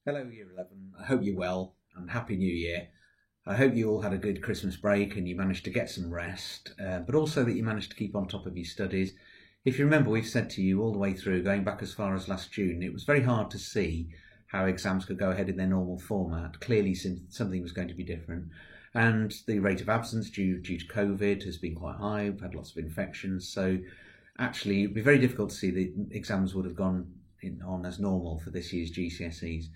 Hello, Year 11. I hope you're well and Happy New Year. I hope you all had a good Christmas break and you managed to get some rest, but also that you managed to keep on top of your studies. If you remember, we've said to you all the way through, going back as far as last June, it was very hard to see how exams could go ahead in their normal format. Clearly, something was going to be different. And the rate of absence due to COVID has been quite high. We've had lots of infections. So actually, it'd be very difficult to see the exams would have gone on as normal for this year's GCSEs.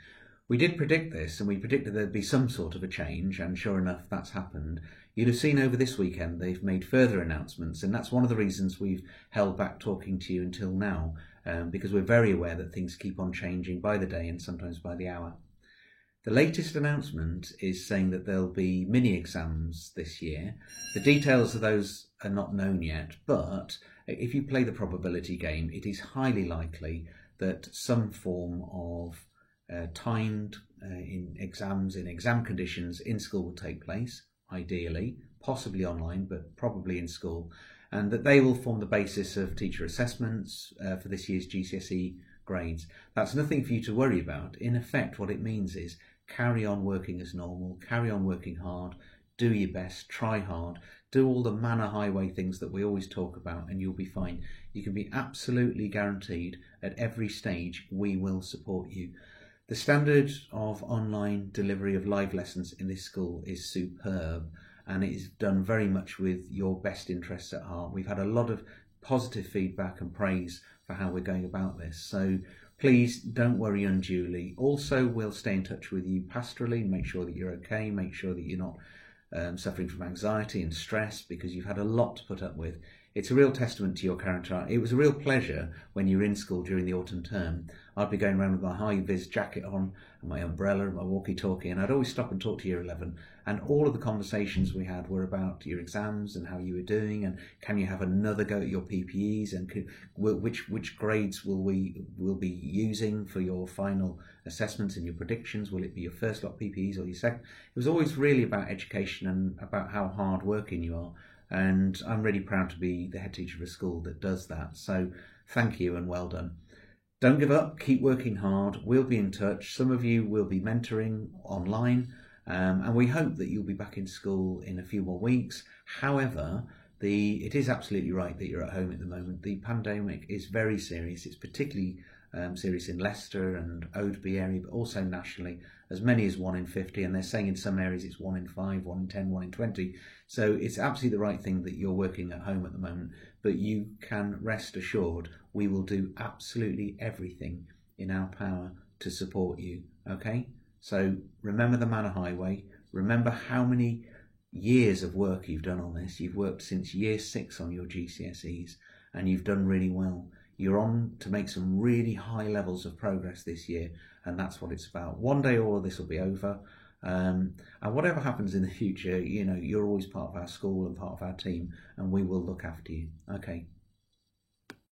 We did predict this, and we predicted there'd be some sort of a change, and sure enough, that's happened. You'd have seen over this weekend they've made further announcements, and that's one of the reasons we've held back talking to you until now, because we're very aware that things keep on changing by the day and sometimes by the hour. The latest announcement is saying that there'll be mini exams this year. The details of those are not known yet, but if you play the probability game, it is highly likely that some form of timed in exams, in exam conditions in school will take place, ideally, possibly online, but probably in school, and that they will form the basis of teacher assessments for this year's GCSE grades. That's nothing for you to worry about. In effect, what it means is carry on working as normal, carry on working hard, do your best, try hard, do all the manner highway things that we always talk about, and you'll be fine. You can be absolutely guaranteed at every stage we will support you. The standard of online delivery of live lessons in this school is superb, and it is done very much with your best interests at heart. We've had a lot of positive feedback and praise for how we're going about this, so please don't worry unduly. Also, we'll stay in touch with you pastorally, make sure that you're okay, make sure that you're not suffering from anxiety and stress because you've had a lot to put up with. It's a real testament to your character. It was a real pleasure when you were in school during the autumn term. I'd be going around with my high-vis jacket on and my umbrella and my walkie-talkie, and I'd always stop and talk to Year 11. And all of the conversations we had were about your exams and how you were doing, and can you have another go at your PPEs, and which grades will be using for your final assessments and your predictions. Will it be your first lot PPEs or your second? It was always really about education and about how hard working you are. And I'm really proud to be the head teacher of a school that does that. So thank you and well done. Don't give up, keep working hard. We'll be in touch. Some of you will be mentoring online, and we hope that you'll be back in school in a few more weeks. However, it is absolutely right that you're at home at the moment. The pandemic is very serious. It's particularly serious in Leicester and Oadby area, but also nationally, as many as 1 in 50, and they're saying in some areas it's 1 in 5, 1 in 10, 1 in 20. So it's absolutely the right thing that you're working at home at the moment, but you can rest assured we will do absolutely everything in our power to support you, okay? So remember the Manor Highway, remember how many years of work you've done on this. You've worked since year 6 on your GCSEs, and you've done really well. You're on to make some really high levels of progress this year, and that's what it's about. One day all of this will be over, and whatever happens in the future, you're always part of our school and part of our team, and we will look after you. Okay,